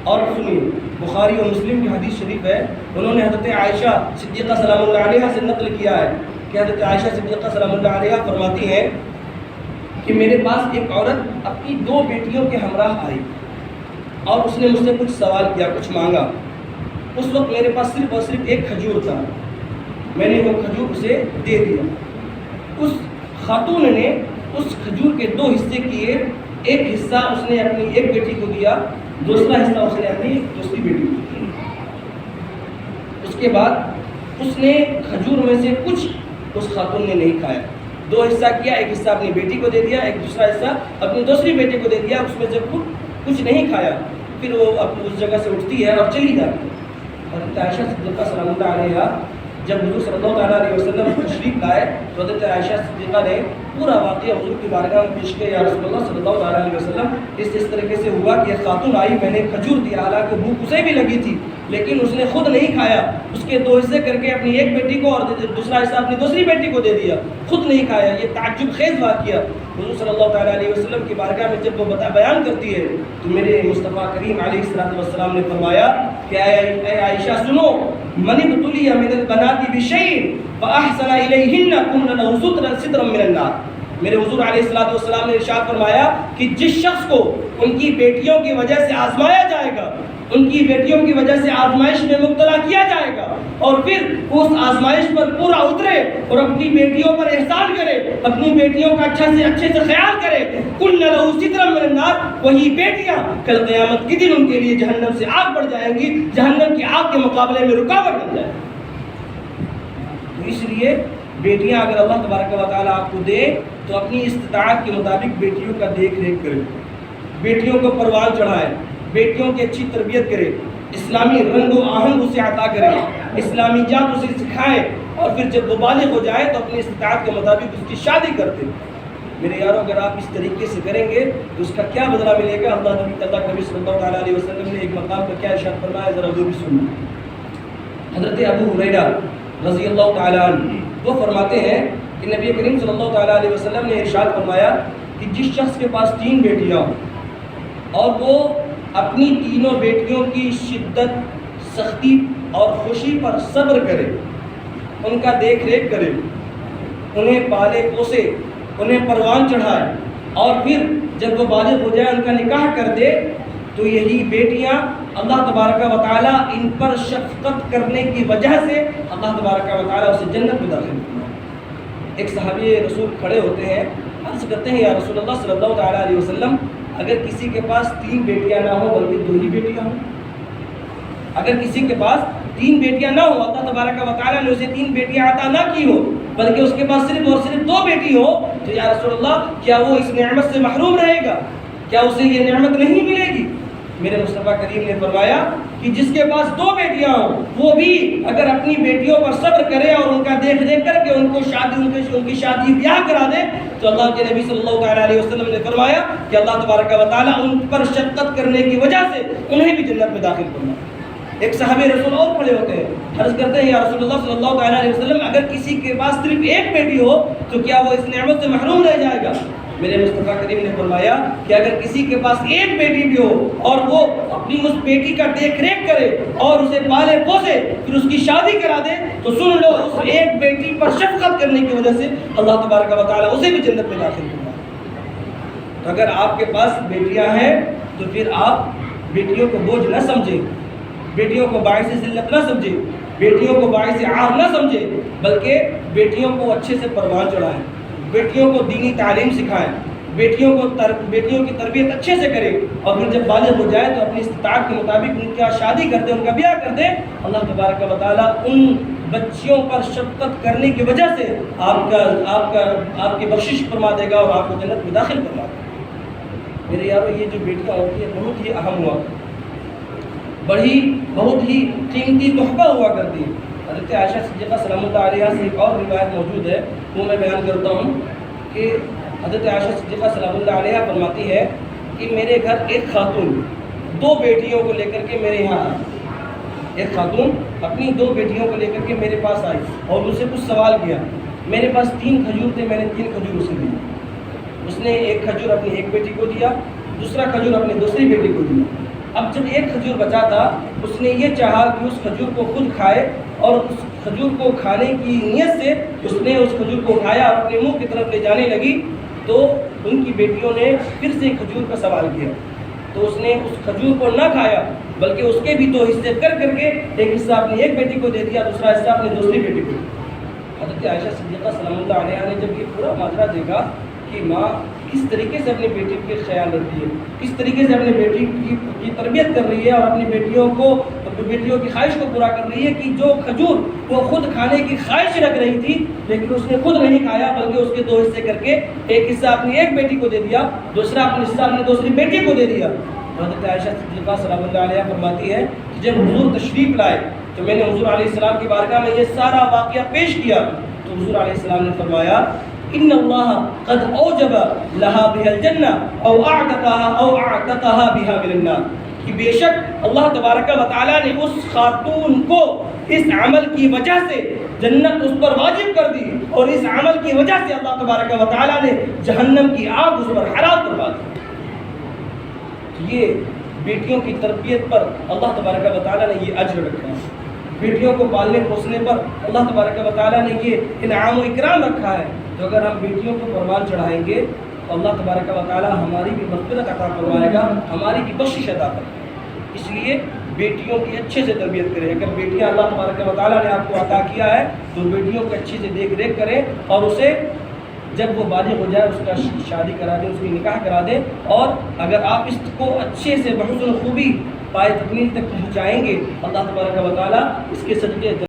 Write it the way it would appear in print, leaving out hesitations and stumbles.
اور سنیے، بخاری اور مسلم کی حدیث شریف ہے، انہوں نے حضرت عائشہ صدیقہ سلام اللہ علیہ سے نقل کیا ہے کہ حضرت عائشہ صدیقہ سلام اللہ علیہ فرماتی ہیں کہ میرے پاس ایک عورت اپنی 2 بیٹیوں کے ہمراہ آئی اور اس نے مجھ سے کچھ سوال کیا، کچھ مانگا۔ اس وقت میرے پاس صرف اور صرف ایک کھجور تھا، میں نے وہ کھجور اسے دے دیا۔ اس خاتون نے اس کھجور کے 2 حصے کیے، ایک حصہ اس نے اپنی ایک بیٹی کو دیا، دوسرا حصہ اس نے اپنی دوسری بیٹی کو دیا۔ اس کے بعد اس نے کھجور میں سے کچھ اس خاتون نے نہیں کھایا، 2 حصہ کیا، ایک حصہ اپنی بیٹی کو دے دیا، ایک دوسرا حصہ اپنی دوسری بیٹی کو دے دیا، اس میں سے کچھ نہیں کھایا۔ پھر وہ اس جگہ سے اٹھتی ہے اور چلی جاتی ہے۔ حضرت عائشہ صدیقہ سلام اللہ علیہ جب حضور صلی اللہ تعالیٰ علیہ وسلم تشریف لائے تو حضرت عائشہ صدیقہ نے پورا واقعہ حضور کی بارگاہ میں پیش کیا، یا رسول اللہ صلی اللہ تعالیٰ علیہ وسلم اس طریقے سے ہوا کہ خاتون آئی، میں نے کھجور دیا، حالانکہ بھوک اسے بھی لگی تھی لیکن اس نے خود نہیں کھایا، اس کے 2 حصے کر کے اپنی ایک بیٹی کو اور دوسرا حصہ اپنی دوسری بیٹی کو دے دیا، خود نہیں کھایا۔ یہ تعجب خیز واقعہ حضور صلی اللہ تعالیٰ علیہ وسلم کی بارگاہ میں جب وہ بیان کرتی ہے تو میرے مصطفیٰ کریم علیہ السلام نے فرمایا کہ اے عائشہ سنو، من ابتلی من البنات بشیء فاحسن الیہن کن له سترا من النار۔ میرے حضور علیہ السلام نے ارشاد فرمایا کہ جس شخص کو ان کی بیٹیوں کی وجہ سے آزمایا جائے گا، ان کی بیٹیوں کی وجہ سے آزمائش میں مبتلا کیا جائے گا اور پھر اس آزمائش پر پورا اترے اور اپنی بیٹیوں پر احسان کرے، اپنی بیٹیوں کا اچھے سے خیال کرے، کن لہ سترا من النار، وہی بیٹیاں کل قیامت کے دن ان کے لیے جہنم سے آگ بڑھ جائیں گی، جہنم کی آگ کے مقابلے میں رکاوٹ بن جائے گی۔ تو اس لیے بیٹیاں اگر اللہ تبارک و تعالیٰ آپ کو دے تو اپنی استطاعت کے مطابق بیٹیوں کا دیکھ ریکھ کرے، بیٹیوں کو پروان چڑھائے، بیٹیوں کی اچھی تربیت کرے، اسلامی رنگ و آہنگ اسے عطا کرے، اسلامی جات اسے سکھائے، اور پھر جب وہ بالغ ہو جائے تو اپنی استطاعت کے مطابق اس کی شادی کر دے۔ میرے یاروں، اگر آپ اس طریقے سے کریں گے تو اس کا کیا بدلہ ملے گا؟ اللہ نبی صلی اللہ تعالیٰ علیہ وسلم نے ایک مقام پر کیا ارشاد فرمایا، ذرا وہ بھی سنیں۔ حضرت ابو ہریرہ رضی اللہ تعالیٰ عنہ وہ فرماتے ہیں کہ نبی کریم صلی اللہ تعالیٰ علیہ وسلم نے ارشاد فرمایا کہ جس شخص کے پاس 3 بیٹیاں اور وہ اپنی تینوں بیٹیوں کی شدت، سختی اور خوشی پر صبر کرے، ان کا دیکھ ریکھ کرے، انہیں پالے پوسے، انہیں پروان چڑھائے، اور پھر جب وہ بالغ ہو جائے ان کا نکاح کر دے، تو یہی بیٹیاں اللہ تبارک و تعالیٰ ان پر شفقت کرنے کی وجہ سے اللہ تبارک و تعالیٰ اسے جنت میں داخل کرتا ہے۔ ایک صحابی رسول کھڑے ہوتے ہیں، عرض کرتے ہیں یا رسول اللہ صلی اللہ تعالیٰ علیہ وسلم، اگر کسی کے پاس 3 بیٹیاں نہ ہوں بلکہ 2 ہی بیٹیاں ہوں، اگر کسی کے پاس 3 بیٹیاں نہ ہوں، اللہ تبارک و تعالیٰ نے اسے 3 بیٹیاں عطا نہ کی ہو بلکہ اس کے پاس صرف اور صرف 2 بیٹی ہو، تو یا رسول اللہ کیا وہ اس نعمت سے محروم رہے گا؟ کیا اسے یہ نعمت نہیں ملے گی؟ میرے مصطفیٰ کریم نے فرمایا کہ جس کے پاس 2 بیٹیاں ہوں وہ بھی اگر اپنی بیٹیوں پر صبر کرے اور ان کا دیکھ ریکھ کر کے ان کی شادی بیاہ کرا دے تو اللہ کے نبی صلی اللہ تعالیٰ علیہ وسلم نے فرمایا کہ اللہ تبارک و تعالیٰ ان پر شفقت کرنے کی وجہ سے انہیں بھی جنت میں داخل کرنا۔ ایک صحابی رسول اور کھڑے ہوتے ہیں، عرض کرتے ہیں یا رسول اللہ صلی اللہ تعالیٰ علیہ وسلم، اگر کسی کے پاس صرف 1 بیٹی ہو تو کیا وہ اس نعمت سے محروم رہ جائے گا؟ میرے مصطفیٰ کریم نے فرمایا کہ اگر کسی کے پاس 1 بیٹی بھی ہو اور وہ اپنی اس بیٹی کا دیکھ ریکھ کرے اور اسے پالے پوسے پھر اس کی شادی کرا دے تو سن لو، اس 1 بیٹی پر شفقت کرنے کی وجہ سے اللہ تبارک و تعالیٰ اسے بھی جنت میں داخل کرنا۔ تو اگر آپ کے پاس بیٹیاں ہیں تو پھر آپ بیٹیوں کو بوجھ نہ سمجھیں، بیٹیوں کو باعث ذلت نہ سمجھیں، بیٹیوں کو باعث عار نہ سمجھیں، بلکہ بیٹیوں کو اچھے سے پروان چڑھائیں، بیٹیوں کو دینی تعلیم سکھائیں، بیٹیوں کی تربیت اچھے سے کریں، اور پھر جب بالغ ہو جائے تو اپنی استطاعت کے مطابق ان کا شادی کر دیں، ان کا بیاہ کر دیں۔ اللہ تبارک و تعالیٰ ان بچیوں پر شفقت کرنے کی وجہ سے آپ کی بخشش فرما دے گا اور آپ کو جنت میں داخل فرما دے گا۔ میرے یارو، یہ جو بیٹیاں ہوتی ہیں بہت ہی اہم ہوا، بہت ہی قیمتی تحفہ ہوا کرتی ہے۔ حضرت عائشہ صدیقہ سلام اللہ علیہ سے ایک اور روایت موجود ہے، وہ میں بیان کرتا ہوں کہ حضرت عائشہ صدیقہ سلام اللہ علیہ فرماتی ہے کہ میرے گھر ایک خاتون 2 بیٹیوں کو لے کر کے میرے یہاں آئی، ایک خاتون اپنی 2 بیٹیوں کو لے کر کے میرے پاس آئی اور مجھ سے کچھ سوال کیا۔ میرے پاس 3 کھجور تھے، میں نے 3 کھجور اسے دی، اس نے ایک کھجور اپنی ایک بیٹی کو دیا، دوسرا کھجور اپنی دوسری بیٹی کو دیا۔ اب جب ایک کھجور بچا تھا اس نے یہ چاہا کہ اس کھجور کو خود کھائے، اور اس کھجور کو کھانے کی نیت سے اس نے اس کھجور کو کھایا اور اپنے منہ کی طرف لے جانے لگی، تو ان کی بیٹیوں نے پھر سے کھجور کا سوال کیا، تو اس نے اس کھجور کو نہ کھایا بلکہ اس کے بھی 2 حصے کر کے ایک حصہ اپنی ایک بیٹی کو دے دیا، دوسرا حصہ اپنی دوسری بیٹی کو۔ حضرت عائشہ صدیقہ سلام اللہ علیہا نے جب یہ پورا ماجرا دیکھا کہ ماں کس طریقے سے اپنی بیٹی کے خیال رکھتی ہے، کس طریقے سے اپنی بیٹی کی تربیت کر رہی ہے اور اپنی بیٹیوں کی خواہش کو پورا کر رہی ہے، کہ جو کھجور وہ خود کھانے کی خواہش رکھ رہی تھی لیکن اس نے خود نہیں کھایا بلکہ اس کے 2 حصے کر کے ایک حصہ اپنی ایک بیٹی کو دے دیا، دوسرا اپنا حصہ اپنی دوسری بیٹی کو دے دیا۔ حضرت عائشہ صدیقہ سلام اللہ علیہا فرماتی ہے کہ جب حضور تشریف لائے تو میں نے حضور علیہ السلام کی بارگاہ میں یہ سارا واقعہ پیش کیا، تو حضور علیہ السلام نے فرمایا ان اللہ قد اوجب لها بها الجنہ او اعتقها بها من النار، کہ بے شک اللہ تبارک و تعالی نے اس خاتون کو اس عمل کی وجہ سے جنت اس پر واجب کر دی، اور اس عمل کی وجہ سے اللہ تبارک و تعالی نے جہنم کی آگ اس پر حرام کروا دی۔ یہ بیٹیوں کی تربیت پر اللہ تبارک و تعالی نے یہ اجر رکھا ہے، بیٹیوں کو پالنے پوسنے پر اللہ تبارک و تعالی نے یہ انعام و اکرام رکھا ہے۔ تو اگر ہم بیٹیوں کو پروان چڑھائیں گے تو اللہ تبارک و تعالی ہماری بھی مغفرت عطا فرمائے گا، ہماری بھی بخشش عطا کرے گا۔ اس لیے بیٹیوں کی اچھے سے تربیت کریں۔ اگر بیٹیاں اللہ تبارک و تعالی نے آپ کو عطا کیا ہے تو بیٹیوں کو اچھے سے دیکھ ریکھ کریں، اور اسے جب وہ بالغ ہو جائے اس کا شادی کرا دیں، اس کی نکاح کرا دیں، اور اگر آپ اس کو اچھے سے بحسن خوبی پائے تکمیل تک پہنچائیں گے اللہ تبارک و تعالی اس کے صدقے